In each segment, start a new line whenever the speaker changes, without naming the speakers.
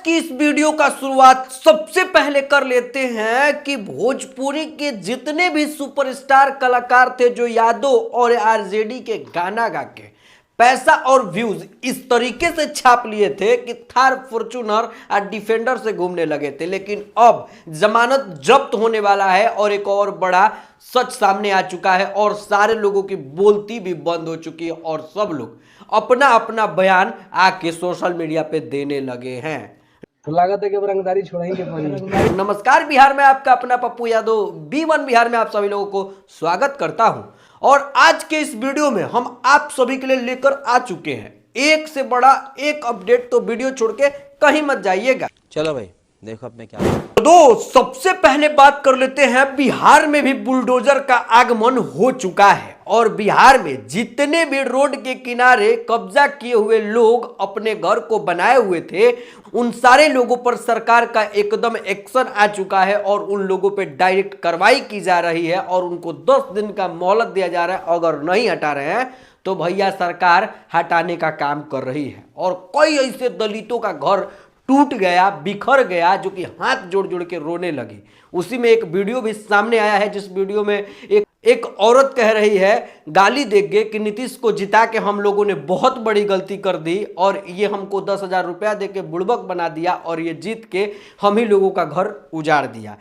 की इस वीडियो का शुरुआत सबसे पहले कर लेते हैं कि भोजपुरी के जितने भी सुपरस्टार कलाकार थे जो यादव और आरजेडी के गाना गा के पैसा और व्यूज इस तरीके से छाप लिए थे कि थार फॉर्च्यूनर और डिफेंडर से घूमने लगे थे। लेकिन अब जमानत जब्त होने वाला है और एक और बड़ा सच सामने आ चुका है और सारे लोगों की बोलती भी बंद हो चुकी है और सब लोग अपना अपना बयान आके सोशल मीडिया पे देने लगे हैं।
तो लागत है कि रंगदारी छोड़ेंगे पानी।
नमस्कार, बिहार में आपका अपना पप्पू यादव B1 बिहार में आप सभी लोगों को स्वागत करता हूं और आज के इस वीडियो में हम आप सभी के लिए लेकर आ चुके हैं एक से बड़ा एक अपडेट। तो वीडियो छोड़ के कहीं मत जाइएगा।
चलो भाई देखो अब मैं क्या
तो सबसे पहले बात कर लेते हैं, बिहार में भी बुलडोजर का आगमन हो चुका है और बिहार में जितने भी रोड के किनारे कब्जा किए हुए लोग अपने घर को बनाए हुए थे उन सारे लोगों पर सरकार का एकदम एक्शन आ चुका है और उन लोगों पे डायरेक्ट कार्रवाई की जा रही है और उनको 10 दिन का मोहलत दिया जा रहा है। अगर नहीं हटा रहे हैं तो भैया सरकार हटाने का काम कर रही है। और कई ऐसे दलितों का घर टूट गया, बिखर गया, जो कि हाथ जोड़ जोड़ के रोने लगी। उसी में एक वीडियो भी सामने आया है जिस वीडियो में एक औरत कह रही है गाली देके कि नीतीश को जिता के हम लोगों ने बहुत बड़ी गलती कर दी और ये हमको 10,000 रुपया दे के बुड़बक बना दिया और ये जीत के हम ही लोगों का घर उजाड़ दिया।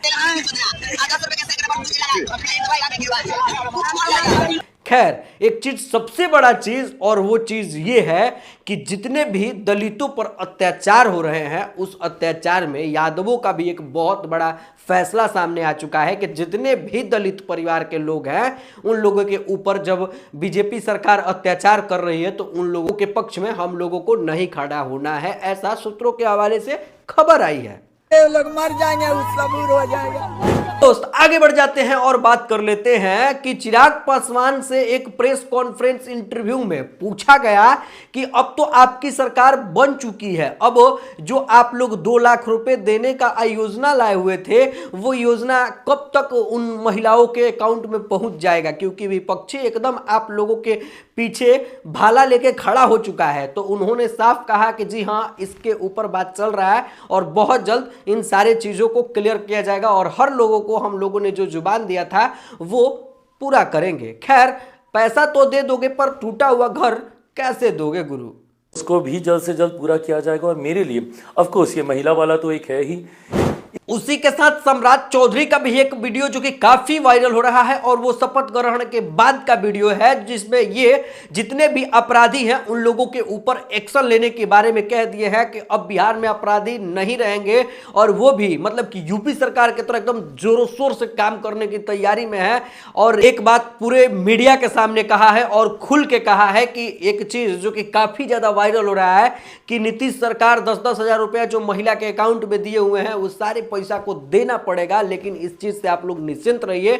खैर, एक चीज सबसे बड़ा चीज और वो चीज ये है कि जितने भी दलितों पर अत्याचार हो रहे हैं उस अत्याचार में यादवों का भी एक बहुत बड़ा फैसला सामने आ चुका है कि जितने भी दलित परिवार के लोग हैं उन लोगों के ऊपर जब बीजेपी सरकार अत्याचार कर रही है तो उन लोगों के पक्ष में हम लोगों को नहीं खड़ा होना है, ऐसा सूत्रों के हवाले से खबर आई है।
लोग मर जाएंगे, सबूर हो जाएगा।
दोस्त आगे बढ़ जाते हैं और बात कर लेते हैं कि चिराग पासवान से एक प्रेस कॉन्फ्रेंस इंटरव्यू में पूछा गया कि अब तो आपकी सरकार बन चुकी है, अब जो आप लोग 2 लाख रुपए देने का योजना लाए हुए थे वो योजना कब तक उन महिलाओं के अकाउंट में पहुंच जाएगा, क्योंकि विपक्षी एकदम आप लोगों के पीछे भाला लेके खड़ा हो चुका है। तो उन्होंने साफ कहा कि जी हाँ, इसके ऊपर बात चल रहा है और बहुत जल्द इन सारे चीजों को क्लियर किया जाएगा और हर लोगों को हम लोगों ने जो जुबान दिया था वो पूरा करेंगे। खैर, पैसा तो दे दोगे पर टूटा हुआ घर कैसे दोगे गुरु?
उसको भी जल्द से जल्द पूरा किया जाएगा और मेरे लिए ऑफ कोर्स ये महिला वाला तो एक है ही।
उसी के साथ सम्राट चौधरी का भी एक वीडियो जो कि काफी वायरल हो रहा है और वो शपथ ग्रहण के बाद का वीडियो है जिसमें ये जितने भी अपराधी हैं उन लोगों के ऊपर एक्शन लेने के बारे में कह दिए हैं कि अब बिहार में अपराधी नहीं रहेंगे और वो भी मतलब कि यूपी सरकार की तरह एकदम जोरों शोर से काम करने की तैयारी में है। और एक बात पूरे मीडिया के सामने कहा है और खुल के कहा है कि एक चीज जो कि काफी ज्यादा वायरल हो रहा है कि नीतीश सरकार 10-10 हजार रुपया जो महिला के अकाउंट में दिए हुए हैं उस सारे पैसा को देना पड़ेगा। लेकिन इस चीज से आप लोग निश्चिंत रहिए,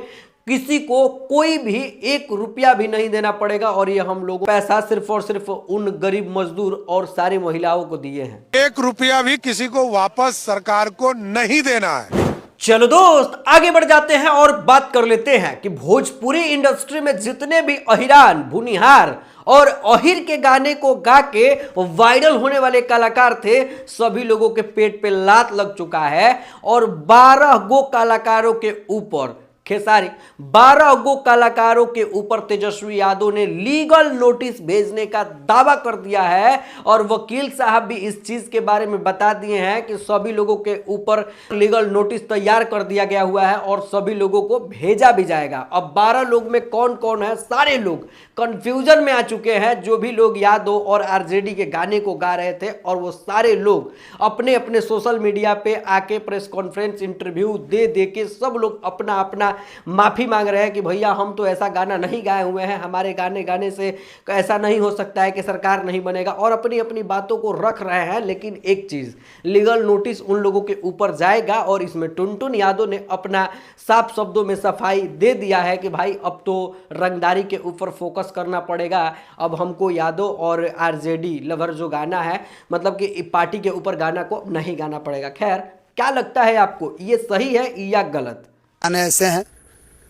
किसी को कोई भी 1 रुपया भी नहीं देना पड़ेगा और ये हम लोग पैसा सिर्फ और सिर्फ उन गरीब मजदूर और सारी महिलाओं को दिए हैं।
1 रुपया भी किसी को वापस सरकार को नहीं देना है।
चलो दोस्त आगे बढ़ जाते हैं और बात कर लेते हैं कि भोजपुरी इंडस्ट्री में जितने भी अहिरान, भुनिहार और अहिर के गाने को गा के वायरल होने वाले कलाकार थे, सभी लोगों के पेट पे लात लग चुका है और 12 गो कलाकारों के ऊपर खेसारी 12 गो कलाकारों के ऊपर तेजस्वी यादव ने लीगल नोटिस भेजने का दावा कर दिया है और वकील साहब भी इस चीज के बारे में बता दिए हैं कि सभी लोगों के ऊपर लीगल नोटिस तैयार कर दिया गया हुआ है और सभी लोगों को भेजा भी जाएगा। अब 12 लोग में कौन कौन है, सारे लोग कंफ्यूजन में आ चुके हैं। जो भी लोग यादव और आरजेडी के गाने को गा रहे थे और वो सारे लोग अपने अपने सोशल मीडिया पे आके प्रेस कॉन्फ्रेंस इंटरव्यू दे दे के सब लोग अपना अपना माफी मांग रहे हैं कि भैया हम तो ऐसा गाना नहीं गाए हुए हैं, हमारे गाने गाने से ऐसा नहीं हो सकता है कि सरकार नहीं बनेगा और अपनी अपनी बातों को रख रहे हैं। लेकिन एक चीज, लीगल नोटिस उन लोगों के ऊपर जाएगा और इसमें टुनटुन यादव ने अपना साफ शब्दों में सफाई दे दिया है कि भाई अब तो रंगदारी के ऊपर फोकस करना पड़ेगा, अब हमको यादव और आरजेडी लवर जो गाना है मतलब कि पार्टी के ऊपर गाना को नहीं गाना पड़ेगा। खैर, क्या लगता है आपको, ये सही है या गलत?
गाने ऐसे हैं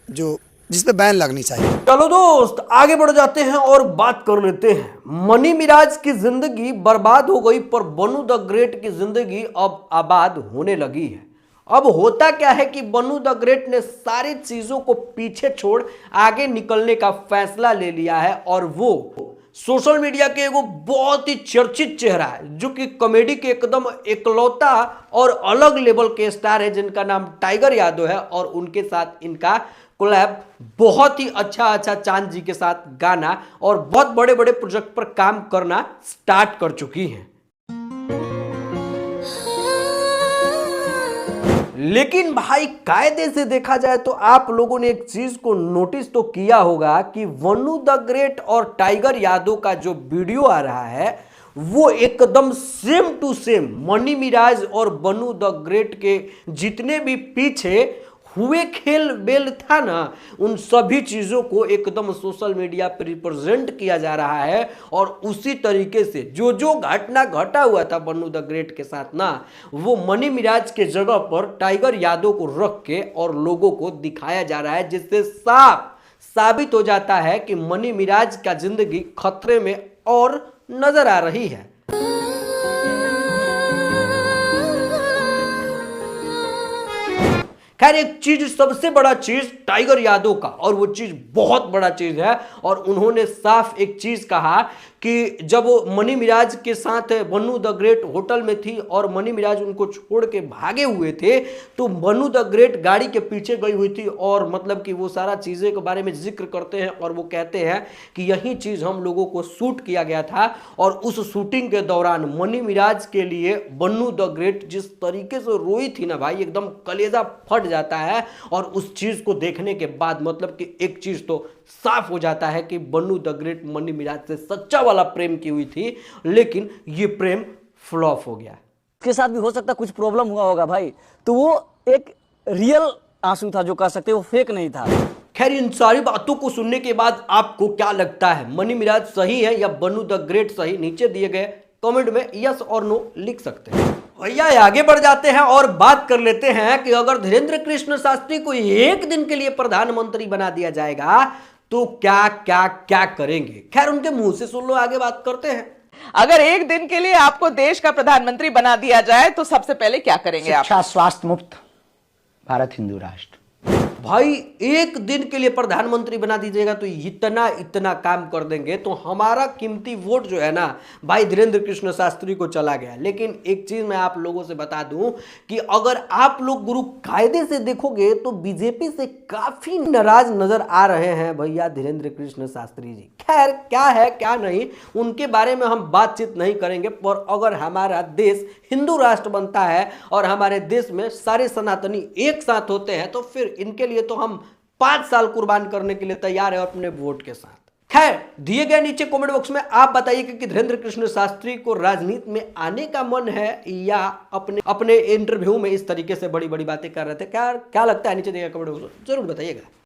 जो
जिस पे बैन लगनी चाहिए।
चलो दोस्त आगे बढ़ जाते हैं और बात कर लेते हैं। मनी मिराज की जिंदगी बर्बाद हो गई पर बनू द ग्रेट की जिंदगी अब आबाद होने लगी है। अब होता क्या है कि बनू द ग्रेट ने सारी चीजों को पीछे छोड़ आगे निकलने का फैसला ले लिया है और वो सोशल मीडिया के एगो बहुत ही चर्चित चेहरा है जो कि कॉमेडी के एकदम एकलौता और अलग लेवल के स्टार है जिनका नाम टाइगर यादव है और उनके साथ इनका कोलैब बहुत ही अच्छा चांद जी के साथ गाना और बहुत बड़े बड़े प्रोजेक्ट पर काम करना स्टार्ट कर चुकी हैं। लेकिन भाई कायदे से देखा जाए तो आप लोगों ने एक चीज को नोटिस तो किया होगा कि बनू द ग्रेट और टाइगर यादव का जो वीडियो आ रहा है वो एकदम same to same money mirage और बनू द ग्रेट के जितने भी पीछे हुए खेल बेल था ना उन सभी चीजों को एकदम सोशल मीडिया पर रिप्रेजेंट किया जा रहा है और उसी तरीके से जो जो घटना घटा हुआ था बनू द ग्रेट के साथ ना वो मनी मिराज के जगह पर टाइगर यादव को रख के और लोगों को दिखाया जा रहा है जिससे साफ साबित हो जाता है कि मनी मिराज का जिंदगी खतरे में और नजर आ रही है। खैर एक चीज सबसे बड़ा चीज टाइगर यादव का और वो चीज बहुत बड़ा चीज है और उन्होंने साफ एक चीज कहा कि जब वो मनी मिराज के साथ बनू द ग्रेट होटल में थी और मनी मिराज उनको छोड़ के भागे हुए थे तो बनू द ग्रेट गाड़ी के पीछे गई हुई थी और मतलब कि वो सारा चीजें के बारे में जिक्र करते हैं और वो कहते हैं कि यही चीज हम लोगों को शूट किया गया था और उस शूटिंग के दौरान मनी मिराज के लिए बनू द ग्रेट जिस तरीके से रोई थी ना भाई एकदम कलेजा फट जाता है और उस चीज को देखने के बाद मतलब कि एक चीज तो साफ हो जाता है कि Banu the great money Miraj से सच्चा वाला प्रेम की हुई थी लेकिन ये प्रेम फ्लॉप हो गया।
उसके साथ भी हो सकता कुछ प्रॉब्लम हुआ होगा भाई, तो वो एक रियल आंसू था जो कह सकते वो फेक नहीं था।
खैर इन सारी बातों को सुनने के बाद आपको क्या लगता है, मनी मिराज सही है या बनू द ग्रेट सही? नीचे दिए गए कमेंट में यस और नो लिख सकते हैं। भैया आगे बढ़ जाते हैं और बात कर लेते हैं कि अगर धीरेन्द्र कृष्ण शास्त्री को एक दिन के लिए प्रधानमंत्री बना दिया जाएगा तो क्या क्या क्या करेंगे। खैर उनके मुंह से सुन लो, आगे बात करते हैं।
अगर एक दिन के लिए आपको देश का प्रधानमंत्री बना दिया जाए तो सबसे पहले क्या करेंगे आप?
शिक्षा स्वास्थ्य मुक्त भारत हिंदू राष्ट्र।
भाई एक दिन के लिए प्रधानमंत्री बना दीजिएगा तो इतना इतना काम कर देंगे तो हमारा कीमती वोट जो है ना भाई धीरेन्द्र कृष्ण शास्त्री को चला गया। लेकिन एक चीज मैं आप लोगों से बता दूं कि अगर आप लोग गुरु कायदे से देखोगे तो बीजेपी से काफी नाराज नजर आ रहे हैं भैया धीरेन्द्र कृष्ण शास्त्री जी। खैर क्या है क्या नहीं उनके बारे में हम बातचीत नहीं करेंगे, पर अगर हमारा देश हिंदू राष्ट्र बनता है और हमारे देश में सारे सनातनी एक साथ होते हैं तो फिर इनके लिए तो हम 5 साल कुर्बान करने के लिए तैयार है अपने वोट के साथ। खैर दिए गए नीचे कमेंट बॉक्स में आप बताइए कि धीरेन्द्र कृष्ण शास्त्री को राजनीति में आने का मन है या अपने इंटरव्यू में इस तरीके से बड़ी बड़ी बातें कर रहे थे। क्या लगता है नीचे दिए गए कमेंट बॉक्स में जरूर बताइएगा।